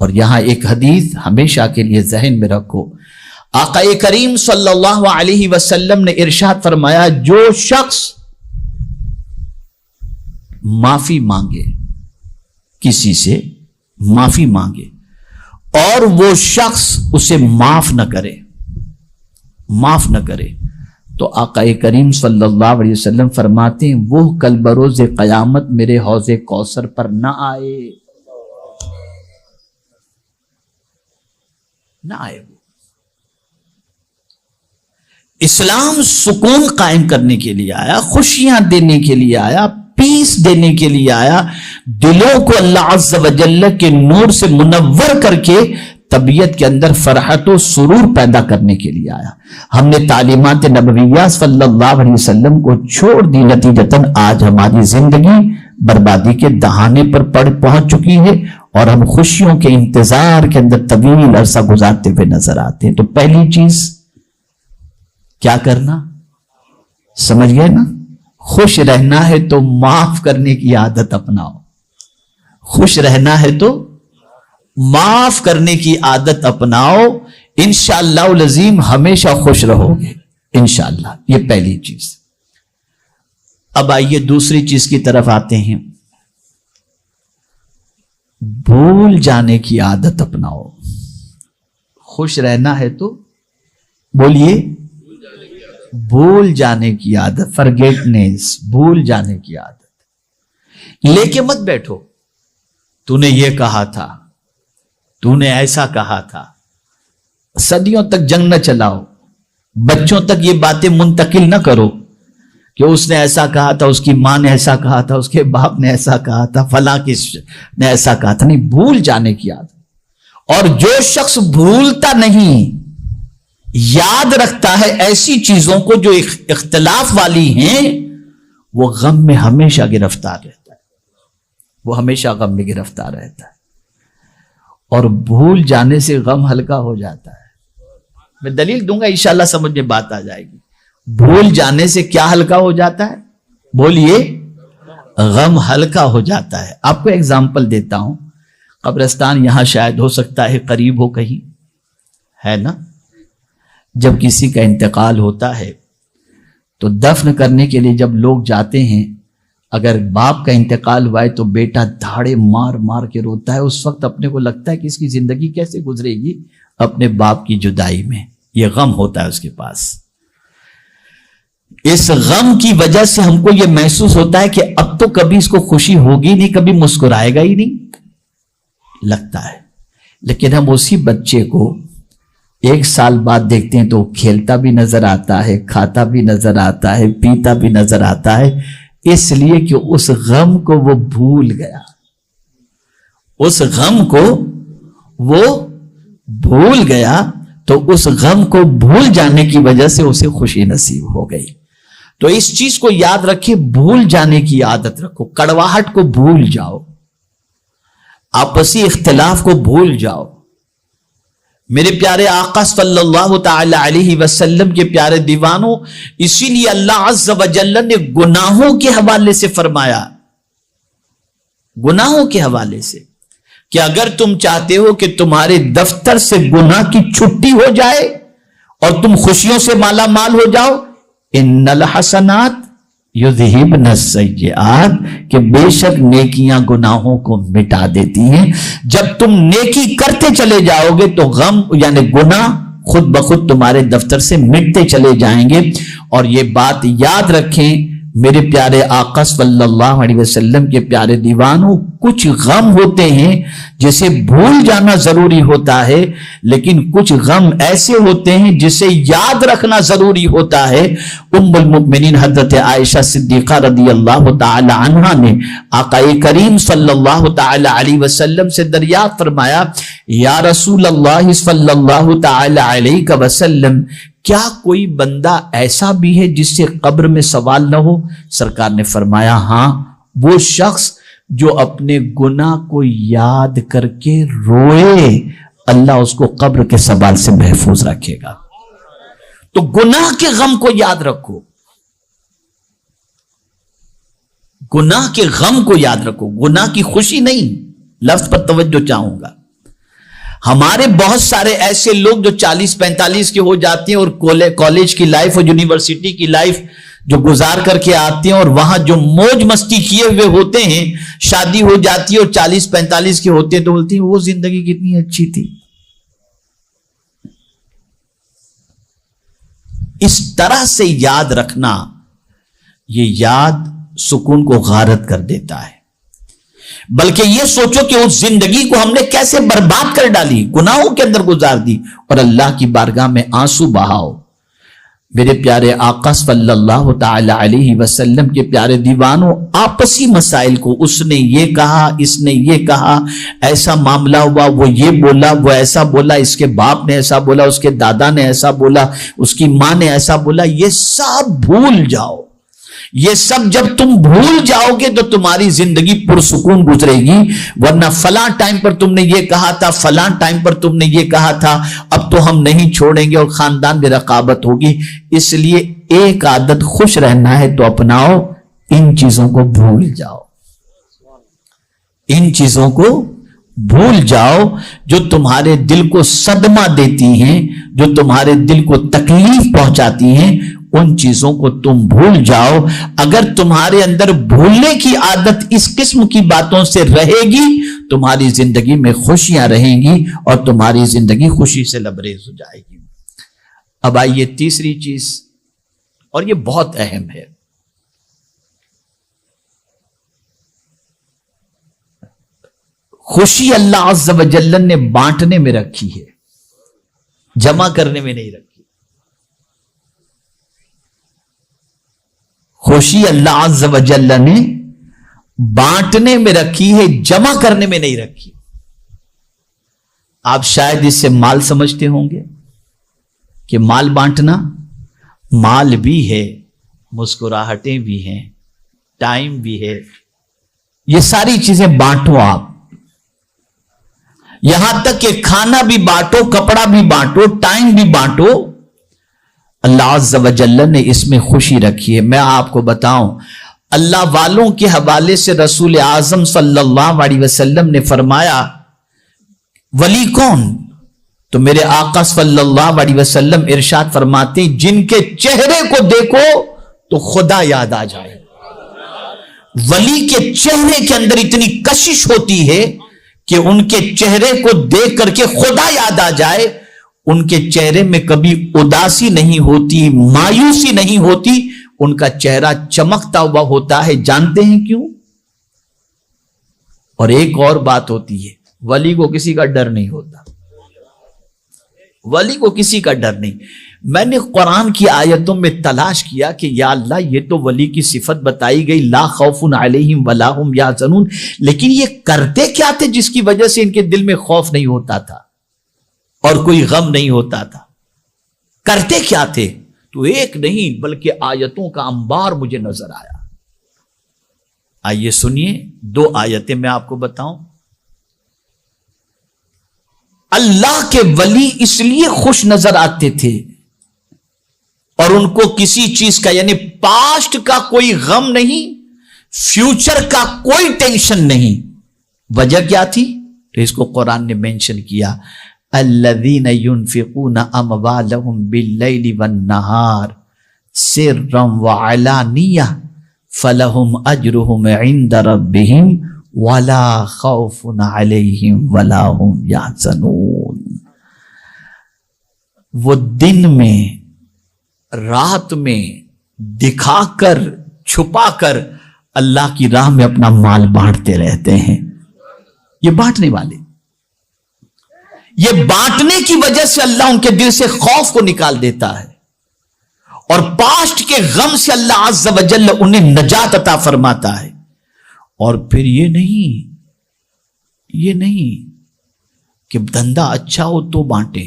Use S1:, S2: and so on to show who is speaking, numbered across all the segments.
S1: اور یہاں ایک حدیث ہمیشہ کے لیے ذہن میں رکھو، آقا کریم صلی اللہ علیہ وسلم نے ارشاد فرمایا، جو شخص معافی مانگے، کسی سے معافی مانگے اور وہ شخص اسے معاف نہ کرے، تو آقا کریم صلی اللہ علیہ وسلم فرماتے ہیں وہ کل بروز قیامت میرے حوض کوثر پر نہ آئے وہ۔ اسلام سکون قائم کرنے کے لیے آیا، خوشیاں دینے کے لیے آیا، پیس دینے کے لیے آیا، دلوں کو اللہ عز و جل کے نور سے منور کر کے طبیعت کے اندر فرحت و سرور پیدا کرنے کے لیے آیا۔ ہم نے تعلیمات نبویہ صلی اللہ علیہ وسلم کو چھوڑ دی، نتیجتاً آج ہماری زندگی بربادی کے دہانے پر پہنچ چکی ہے اور ہم خوشیوں کے انتظار کے اندر طویل عرصہ گزارتے ہوئے نظر آتے ہیں۔ تو پہلی چیز کیا کرنا، سمجھ گئے نا؟ خوش رہنا ہے تو معاف کرنے کی عادت اپناؤ، خوش رہنا ہے تو معاف کرنے کی عادت اپناؤ، انشاءاللہ العظیم ہمیشہ خوش رہو گے انشاءاللہ۔ یہ پہلی چیز۔ اب آئیے دوسری چیز کی طرف آتے ہیں، بھول جانے کی عادت اپناؤ۔ خوش رہنا ہے تو بولیے بھول جانے کی عادت، فرگیٹنیس، بھول جانے کی عادت۔ لے کے مت بیٹھو، تو نے یہ کہا تھا، تو نے ایسا کہا تھا، صدیوں تک جنگ نہ چلاؤ، بچوں تک یہ باتیں منتقل نہ کرو کہ اس نے ایسا کہا تھا، اس کی ماں نے ایسا کہا تھا، اس کے باپ نے ایسا کہا تھا، فلاں کس نے ایسا کہا تھا۔ نہیں، بھول جانے کی عادت۔ اور جو شخص بھولتا نہیں، یاد رکھتا ہے ایسی چیزوں کو جو اختلاف والی ہیں، وہ غم میں ہمیشہ گرفتار رہتا ہے، وہ ہمیشہ غم میں گرفتار رہتا ہے۔ اور بھول جانے سے غم ہلکا ہو جاتا ہے۔ میں دلیل دوں گا، انشاءاللہ سمجھ میں بات آ جائے گی۔ بھول جانے سے کیا ہلکا ہو جاتا ہے؟ بولیے، غم ہلکا ہو جاتا ہے۔ آپ کو ایگزامپل دیتا ہوں، قبرستان یہاں شاید ہو سکتا ہے قریب ہو، کہیں ہے نا؟ جب کسی کا انتقال ہوتا ہے تو دفن کرنے کے لیے جب لوگ جاتے ہیں، اگر باپ کا انتقال ہوا ہے تو بیٹا دھاڑے مار مار کے روتا ہے۔ اس وقت اپنے کو لگتا ہے کہ اس کی زندگی کیسے گزرے گی اپنے باپ کی جدائی میں، یہ غم ہوتا ہے اس کے پاس۔ اس غم کی وجہ سے ہم کو یہ محسوس ہوتا ہے کہ اب تو کبھی اس کو خوشی ہوگی نہیں، کبھی مسکرائے گا ہی نہیں لگتا ہے۔ لیکن ہم اسی بچے کو 1 سال بعد دیکھتے ہیں تو وہ کھیلتا بھی نظر آتا ہے، کھاتا بھی نظر آتا ہے، پیتا بھی نظر آتا ہے، اس لیے کہ اس غم کو وہ بھول گیا، اس غم کو وہ بھول گیا، تو اس غم کو بھول جانے کی وجہ سے اسے خوشی نصیب ہو گئی۔ تو اس چیز کو یاد رکھیں، بھول جانے کی عادت رکھو، کڑواہٹ کو بھول جاؤ، آپسی اختلاف کو بھول جاؤ۔ میرے پیارے آقا صلی اللہ تعالی علیہ وسلم کے پیارے دیوانوں، اسی لیے اللہ عز و جل نے گناہوں کے حوالے سے فرمایا، گناہوں کے حوالے سے، کہ اگر تم چاہتے ہو کہ تمہارے دفتر سے گناہ کی چھٹی ہو جائے اور تم خوشیوں سے مالا مال ہو جاؤ، ان الحسنات یذہبن السیئات، کہ بے شک نیکیاں گناہوں کو مٹا دیتی ہیں۔ جب تم نیکی کرتے چلے جاؤ گے تو غم یعنی گناہ خود بخود تمہارے دفتر سے مٹتے چلے جائیں گے۔ اور یہ بات یاد رکھیں میرے پیارے آقا صلی اللہ علیہ وسلم کے پیارے دیوانوں، کچھ غم ہوتے ہیں جسے بھول جانا ضروری ہوتا ہے، لیکن کچھ غم ایسے ہوتے ہیں جسے یاد رکھنا ضروری ہوتا ہے۔ ام المؤمنین حضرت عائشہ صدیقہ رضی اللہ تعالی عنہا نے آقا کریم صلی اللہ تعالی علیہ وسلم سے دریافت فرمایا، یا رسول اللہ صلی اللہ تعالی علیہ وسلم، کیا کوئی بندہ ایسا بھی ہے جس سے قبر میں سوال نہ ہو؟ سرکار نے فرمایا، ہاں، وہ شخص جو اپنے گناہ کو یاد کر کے روئے، اللہ اس کو قبر کے سوال سے محفوظ رکھے گا۔ تو گناہ کے غم کو یاد رکھو، گناہ کے غم کو یاد رکھو، گناہ کی خوشی نہیں۔ لفظ پر توجہ چاہوں گا، ہمارے بہت سارے ایسے لوگ جو 40-45 کے ہو جاتے ہیں اور کالج کی لائف اور یونیورسٹی کی لائف جو گزار کر کے آتے ہیں اور وہاں جو موج مستی کیے ہوئے ہوتے ہیں، شادی ہو جاتی ہے اور 40-45 کے ہوتے ہیں تو بولتی ہیں وہ زندگی کتنی اچھی تھی. اس طرح سے یاد رکھنا، یہ یاد سکون کو غارت کر دیتا ہے. بلکہ یہ سوچو کہ اس زندگی کو ہم نے کیسے برباد کر ڈالی، گناہوں کے اندر گزار دی، اور اللہ کی بارگاہ میں آنسو بہاؤ. میرے پیارے آقا صلی اللہ تعالی علیہ وسلم کے پیارے دیوانوں، آپسی مسائل کو اس نے یہ کہا، اس نے یہ کہا، ایسا معاملہ ہوا، وہ یہ بولا، وہ ایسا بولا، اس کے باپ نے ایسا بولا، اس کے دادا نے ایسا بولا، اس کی ماں نے ایسا بولا، یہ سب بھول جاؤ. یہ سب جب تم بھول جاؤ گے تو تمہاری زندگی پرسکون گزرے گی. ورنہ فلاں ٹائم پر تم نے یہ کہا تھا، فلاں ٹائم پر تم نے یہ کہا تھا، اب تو ہم نہیں چھوڑیں گے اور خاندان میں رقابت ہوگی. اس لیے ایک عادت، خوش رہنا ہے تو اپناؤ، ان چیزوں کو بھول جاؤ. ان چیزوں کو بھول جاؤ جو تمہارے دل کو صدمہ دیتی ہیں، جو تمہارے دل کو تکلیف پہنچاتی ہیں، ان چیزوں کو تم بھول جاؤ. اگر تمہارے اندر بھولنے کی عادت اس قسم کی باتوں سے رہے گی، تمہاری زندگی میں خوشیاں رہیں گی اور تمہاری زندگی خوشی سے لبریز ہو جائے گی. اب آئیے تیسری چیز، اور یہ بہت اہم ہے. خوشی اللہ عز و جل نے بانٹنے میں رکھی ہے، جمع کرنے میں نہیں رکھی. خوشی اللہ عز و جل نے بانٹنے میں رکھی ہے، جمع کرنے میں نہیں رکھی. آپ شاید اس سے مال سمجھتے ہوں گے کہ مال بانٹنا، مال بھی ہے، مسکراہٹیں بھی ہیں، ٹائم بھی ہے، یہ ساری چیزیں بانٹو. آپ یہاں تک کہ کھانا بھی بانٹو، کپڑا بھی بانٹو، ٹائم بھی بانٹو. اللہ عز و جل نے اس میں خوشی رکھی ہے. میں آپ کو بتاؤں، اللہ والوں کے حوالے سے رسول اعظم صلی اللہ علیہ وسلم نے فرمایا ولی کون؟ تو میرے آقا صلی اللہ علیہ وسلم ارشاد فرماتے ہیں جن کے چہرے کو دیکھو تو خدا یاد آ جائے. ولی کے چہرے کے اندر اتنی کشش ہوتی ہے کہ ان کے چہرے کو دیکھ کر کے خدا یاد آ جائے. ان کے چہرے میں کبھی اداسی نہیں ہوتی، مایوسی نہیں ہوتی، ان کا چہرہ چمکتا ہوا ہوتا ہے. جانتے ہیں کیوں؟ اور ایک اور بات ہوتی ہے، ولی کو کسی کا ڈر نہیں ہوتا. ولی کو کسی کا ڈر نہیں. میں نے قرآن کی آیتوں میں تلاش کیا کہ یا اللہ یہ تو ولی کی صفت بتائی گئی، لا خوف علیہم ولا هم یحزنون، لیکن یہ کرتے کیا تھے جس کی وجہ سے ان کے دل میں خوف نہیں ہوتا تھا اور کوئی غم نہیں ہوتا تھا؟ کرتے کیا تھے؟ تو ایک نہیں بلکہ آیتوں کا انبار مجھے نظر آیا. آئیے سنیے 2 آیتیں میں آپ کو بتاؤں. اللہ کے ولی اس لیے خوش نظر آتے تھے اور ان کو کسی چیز کا، یعنی پاسٹ کا کوئی غم نہیں، فیوچر کا کوئی ٹینشن نہیں. وجہ کیا تھی؟ تو اس کو قرآن نے مینشن کیا، الذین ينفقون اموالهم باللیل والنہار سرا وعلانیہ فلہم اجرہم عند ربہم ولا خوف علیہم ولا هم یحزنون. وہ دن میں، رات میں دکھا کر، چھپا کر اللہ کی راہ میں اپنا مال بانٹتے رہتے ہیں. یہ بانٹنے والے، یہ بانٹنے کی وجہ سے اللہ ان کے دل سے خوف کو نکال دیتا ہے اور پاسٹ کے غم سے اللہ عز و جل انہیں نجات عطا فرماتا ہے. اور پھر یہ نہیں کہ دھندا اچھا ہو تو بانٹے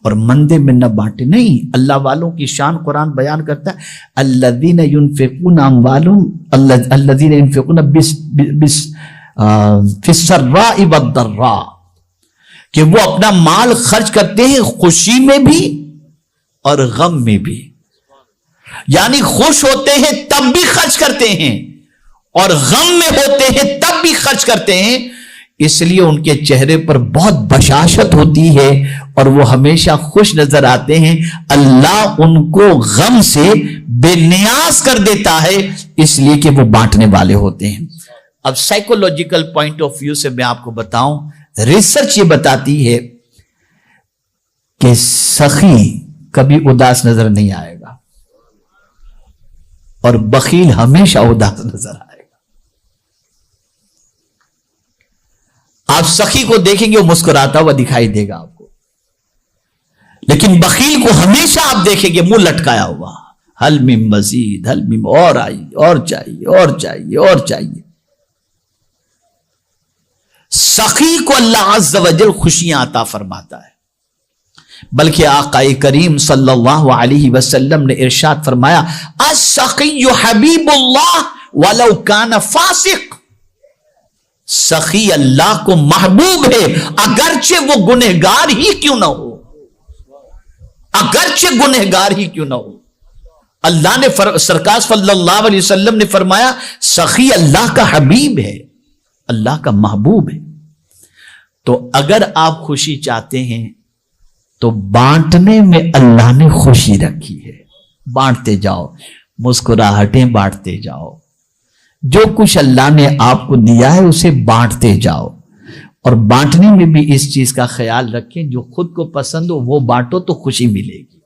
S1: اور مندے میں نہ بانٹے. نہیں، اللہ والوں کی شان قرآن بیان کرتا ہے، الذین ينفقون اموالهم الذین ينفقون فی السراء والضراء، کہ وہ اپنا مال خرچ کرتے ہیں خوشی میں بھی اور غم میں بھی. یعنی خوش ہوتے ہیں تب بھی خرچ کرتے ہیں اور غم میں ہوتے ہیں تب بھی خرچ کرتے ہیں. اس لیے ان کے چہرے پر بہت بشاشت ہوتی ہے اور وہ ہمیشہ خوش نظر آتے ہیں. اللہ ان کو غم سے بے نیاز کر دیتا ہے اس لیے کہ وہ بانٹنے والے ہوتے ہیں. اب سائیکولوجیکل پوائنٹ آف ویو سے میں آپ کو بتاؤں, ریسرچ یہ بتاتی ہے کہ سخی کبھی اداس نظر نہیں آئے گا اور بخیل ہمیشہ اداس نظر آئے گا. آپ سخی کو دیکھیں گے وہ مسکراتا ہوا دکھائی دے گا آپ کو, لیکن بخیل کو ہمیشہ آپ دیکھیں گے منہ لٹکایا ہوا, حل من مزید, حل من, اور آئیے, اور چاہیے, اور چاہیے, اور چاہیے. سخی کو اللہ عز و جل خوشیاں عطا فرماتا ہے. بلکہ آقا کریم صلی اللہ علیہ وسلم نے ارشاد فرمایا, السخی حبیب اللہ ولو کان فاسق. سخی اللہ کو محبوب ہے اگرچہ وہ گنہگار ہی کیوں نہ ہو, اگرچہ گنہگار ہی کیوں نہ ہو. اللہ نے سرکار صلی اللہ علیہ وسلم نے فرمایا سخی اللہ کا حبیب ہے, اللہ کا محبوب ہے. تو اگر آپ خوشی چاہتے ہیں تو بانٹنے میں اللہ نے خوشی رکھی ہے. بانٹتے جاؤ, مسکراہٹیں بانٹتے جاؤ, جو کچھ اللہ نے آپ کو دیا ہے اسے بانٹتے جاؤ. اور بانٹنے میں بھی اس چیز کا خیال رکھیں, جو خود کو پسند ہو وہ بانٹو تو خوشی ملے گی,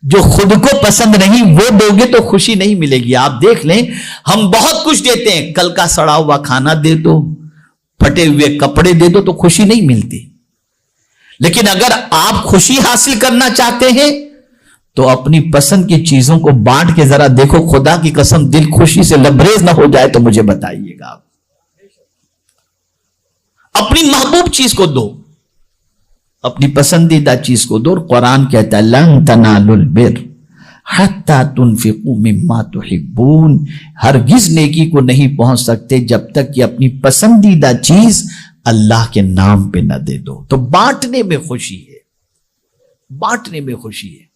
S1: جو خود کو پسند نہیں وہ دو گے تو خوشی نہیں ملے گی. آپ دیکھ لیں ہم بہت کچھ دیتے ہیں, کل کا سڑا ہوا کھانا دے دو, پھٹے ہوئے کپڑے دے دو تو خوشی نہیں ملتی. لیکن اگر آپ خوشی حاصل کرنا چاہتے ہیں تو اپنی پسند کی چیزوں کو بانٹ کے ذرا دیکھو, خدا کی قسم دل خوشی سے لبریز نہ ہو جائے تو مجھے بتائیے گا. اپنی محبوب چیز کو دو, اپنی پسندیدہ چیز کو دو. قرآن کہتا ہے لن تنالوا البر حتی تنفقوا مما تحبون. ہرگز نیکی کو نہیں پہنچ سکتے جب تک کہ اپنی پسندیدہ چیز اللہ کے نام پہ نہ دے دو. تو بانٹنے میں خوشی ہے, بانٹنے میں خوشی ہے.